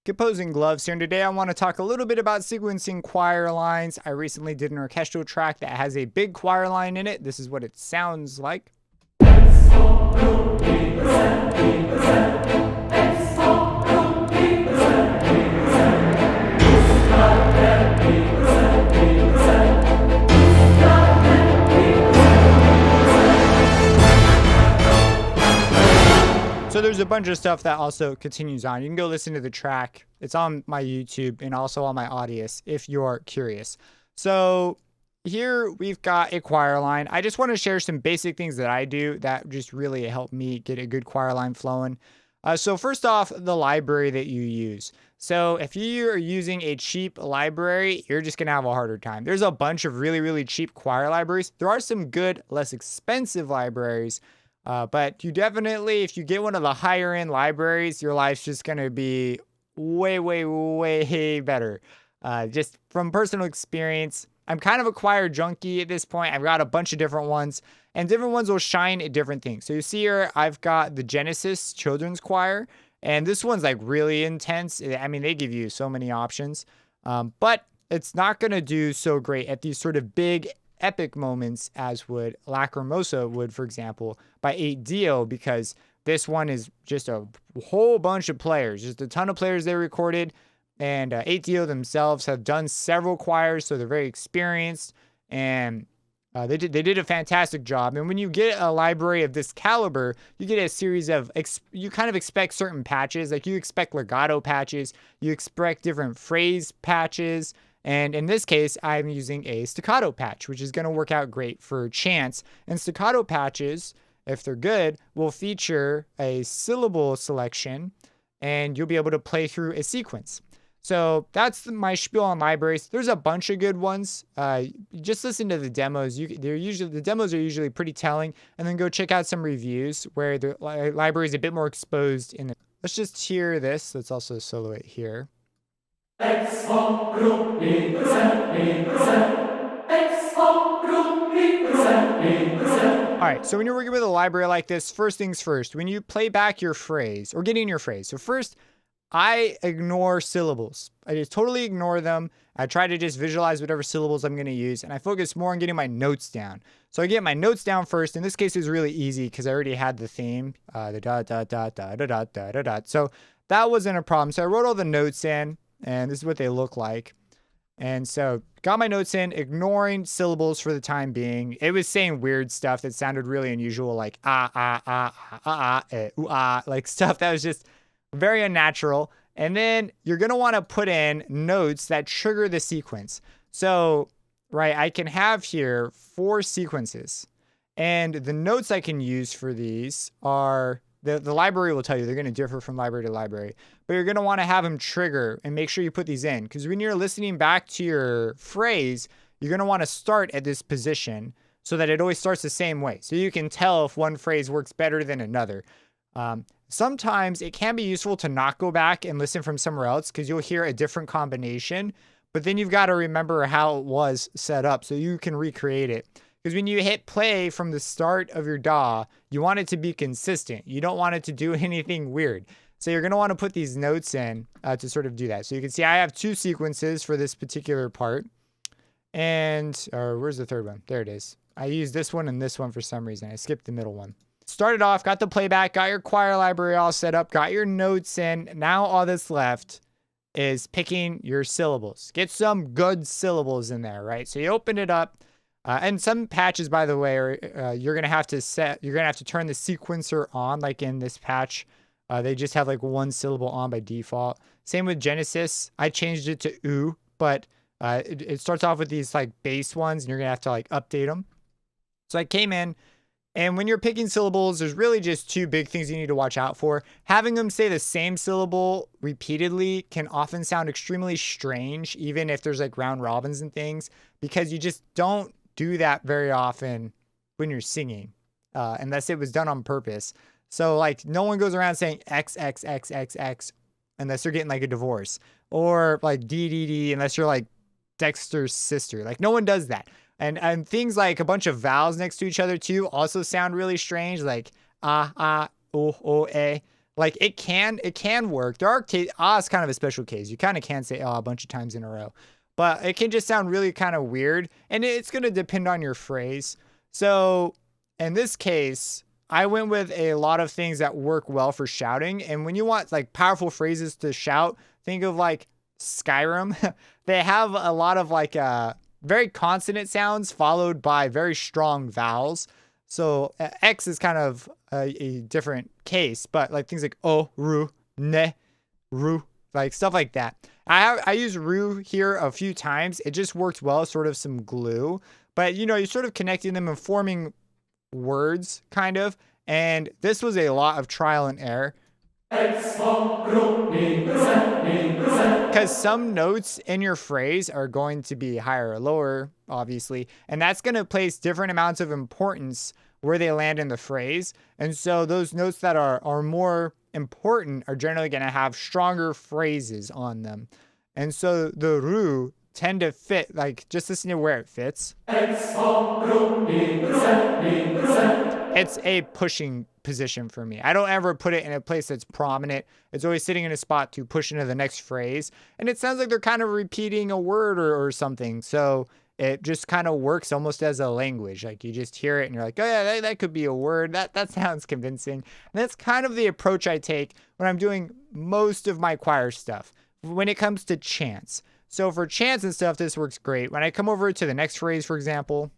Composing Gloves here, and today I want to talk a little bit about sequencing choir lines. I recently did an orchestral track that has a big choir line in it. This is what it sounds like. So there's a bunch of stuff that also continues on. You can go listen to the track. It's on my YouTube and also on my Audius if you're curious. So here we've got a choir line. I just want to share some basic things that I do that just really help me get a good choir line flowing. So first off, the library that you use. So if you are using a cheap library, you're just going to have a harder time. There's a bunch of really, really cheap choir libraries. There are some good, less expensive libraries. But you definitely, if you get one of the higher end libraries, your life's just going to be way, way, way better. Just from personal experience, I'm kind of a choir junkie at this point. I've got a bunch of different ones, and different ones will shine at different things. So you see here, I've got the Genesis Children's Choir, and this one's like really intense. I mean, they give you so many options, but it's not going to do so great at these sort of big epic moments as would Lacrimosa would, for example, by 8Dio, because this one is just a whole bunch of players, just a ton of players they recorded, and 8Dio themselves have done several choirs, so they're very experienced, and they did a fantastic job. And when you get a library of this caliber, you get a series of, you kind of expect certain patches, like you expect legato patches, you expect different phrase patches, and in this case, I'm using a staccato patch, which is going to work out great for chants. And staccato patches, if they're good, will feature a syllable selection, and you'll be able to play through a sequence. So that's my spiel on libraries. There's a bunch of good ones. Just listen to the demos. The demos are usually pretty telling, and then go check out some reviews where the library is a bit more exposed. Let's just hear this. Let's also solo it here. All right, so when you're working with a library like this, first things first, when you play back your phrase or getting your phrase. So first, I ignore syllables. I just totally ignore them. I try to just visualize whatever syllables I'm going to use, and I focus more on getting my notes down. So I get my notes down first. In this case, it was really easy because I already had the theme, the dot, dot, dot, dot, dot, dot, dot, dot. So that wasn't a problem. So I wrote all the notes in, and this is what they look like. And so got my notes in, ignoring syllables for the time being. It was saying weird stuff that sounded really unusual, like like stuff that was just very unnatural. And then you're going to want to put in notes that trigger the sequence. So, right, I can have here 4 sequences. And the notes I can use for these are, the library will tell you they're going to differ from library to library. But you're going to want to have them trigger and make sure you put these in. Because when you're listening back to your phrase, you're going to want to start at this position so that it always starts the same way. So you can tell if one phrase works better than another. Sometimes it can be useful to not go back and listen from somewhere else because you'll hear a different combination, but then you've got to remember how it was set up so you can recreate it. Because when you hit play from the start of your DAW, you want it to be consistent. You don't want it to do anything weird. So you're going to want to put these notes in to sort of do that. So you can see I have 2 sequences for this particular part. And, where's the third one? There it is. I used this one and this one for some reason. I skipped the middle one. Started off, got the playback, got your choir library all set up, got your notes in. Now all that's left is picking your syllables. Get some good syllables in there, right? So you open it up, and some patches, by the way, are, you're gonna have to turn the sequencer on, like in this patch. They just have like 1 syllable on by default. Same with Genesis. I changed it to oo, but it starts off with these like bass ones, and you're gonna have to like update them. So I came in. And when you're picking syllables, there's really just 2 big things you need to watch out for. Having them say the same syllable repeatedly can often sound extremely strange, even if there's like round robins and things, because you just don't do that very often when you're singing, unless it was done on purpose. So like no one goes around saying X, X, X, X, X, unless they're getting like a divorce, or like D, D, D, unless you're like Dexter's sister. Like no one does that. And things like a bunch of vowels next to each other too also sound really strange, like oh, eh. Like it can work. There are is kind of a special case. You kind of can say a bunch of times in a row, but it can just sound really kind of weird, and it's going to depend on your phrase. So in this case, I went with a lot of things that work well for shouting. And when you want like powerful phrases to shout, think of like Skyrim. They have a lot of like very consonant sounds followed by very strong vowels. So X is kind of a different case, but like things like o, ru, ne, ru, like stuff like that. I use ru here a few times. It just worked well, sort of some glue. But you know, you're sort of connecting them and forming words, kind of. And this was a lot of trial and error. Because some notes in your phrase are going to be higher or lower, obviously, and that's going to place different amounts of importance where they land in the phrase. And so those notes that are more important are generally going to have stronger phrases on them. And so the ru tend to fit, like, just listen to where it fits. It's a pushing position for me. I don't ever put it in a place that's prominent. It's always sitting in a spot to push into the next phrase. And it sounds like they're kind of repeating a word or something. So it just kind of works almost as a language. Like you just hear it and you're like, oh yeah, that could be a word. That sounds convincing. And that's kind of the approach I take when I'm doing most of my choir stuff when it comes to chants. So for chants and stuff, this works great. When I come over to the next phrase, for example,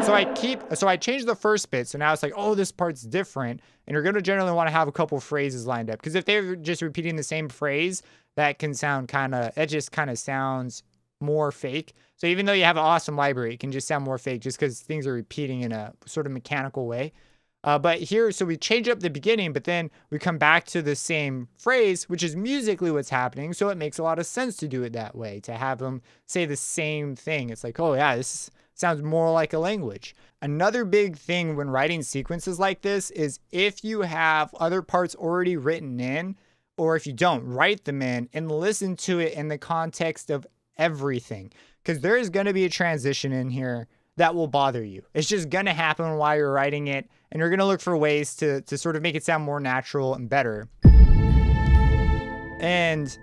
so I changed the first bit. So now it's like, oh, this part's different. And you're going to generally want to have a couple phrases lined up. Because if they're just repeating the same phrase, that can sound it just kind of sounds more fake. So even though you have an awesome library, it can just sound more fake just because things are repeating in a sort of mechanical way. But here, so we change up the beginning, but then we come back to the same phrase, which is musically what's happening. So it makes a lot of sense to do it that way, to have them say the same thing. It's like, oh yeah, this sounds more like a language. Another big thing when writing sequences like this is if you have other parts already written in, or if you don't, write them in and listen to it in the context of everything. Because there is going to be a transition in here that will bother you. It's just going to happen while you're writing it, and you're going to look for ways to sort of make it sound more natural and better. And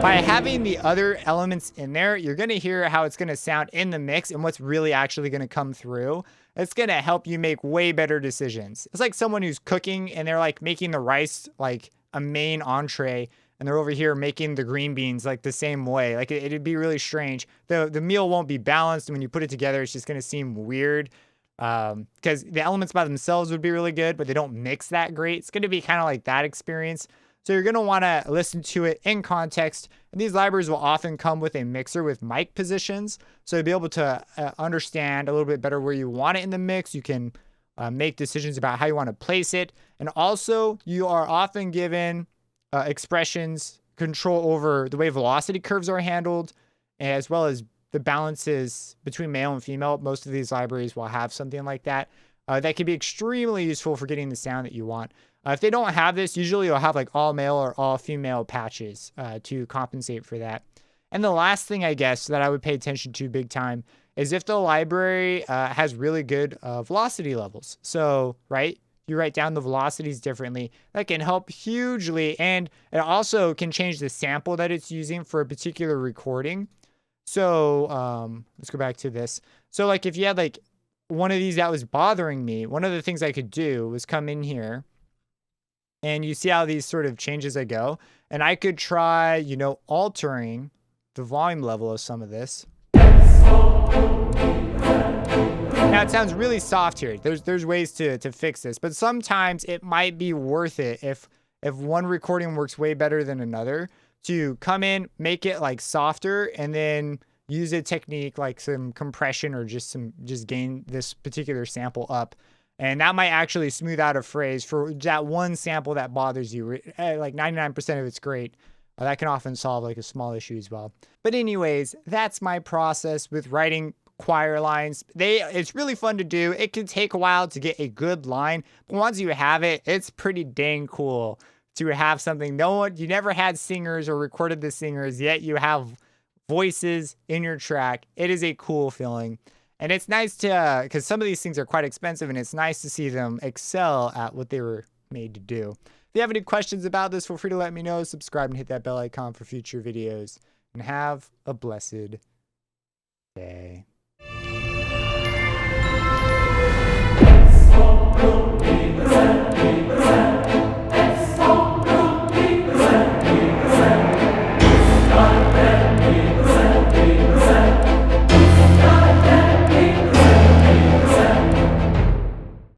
by having the other elements in there, you're going to hear how it's going to sound in the mix and what's really actually going to come through. It's going to help you make way better decisions. It's like someone who's cooking and they're like making the rice like a main entree, and they're over here making the green beans like the same way. Like it'd be really strange. The meal won't be balanced. And when you put it together, it's just going to seem weird. Because the elements by themselves would be really good, but they don't mix that great. It's going to be kind of like that experience. So you're going to want to listen to it in context. And these libraries will often come with a mixer with mic positions. So you'll be able to understand a little bit better where you want it in the mix. You can make decisions about how you want to place it. And also you are often given expressions, control over the way velocity curves are handled, as well as the balances between male and female. Most of these libraries will have something like that. That can be extremely useful for getting the sound that you want. If they don't have this, usually you'll have like all male or all female patches to compensate for that. And the last thing, I guess, that I would pay attention to big time is if the library has really good velocity levels. So, right, you write down the velocities differently. That can help hugely. And it also can change the sample that it's using for a particular recording. So let's go back to this. So like if you had like one of these that was bothering me, one of the things I could do was come in here and you see how these sort of change as I go. And I could try, you know, altering the volume level of some of this. Now it sounds really soft here. There's ways to fix this, but sometimes it might be worth it if one recording works way better than another to come in, make it like softer, and then use a technique like some compression or just gain this particular sample up. And that might actually smooth out a phrase for that one sample that bothers you. Like 99% of it's great. That can often solve like a small issue as well. But anyways, that's my process with writing choir lines. It's really fun to do. It can take a while to get a good line, but once you have it, it's pretty dang cool to have something. You never had singers or recorded the singers, yet you have voices in your track. It is a cool feeling. And it's nice to, because some of these things are quite expensive, and it's nice to see them excel at what they were made to do. If you have any questions about this, feel free to let me know. Subscribe and hit that bell icon for future videos. And have a blessed day.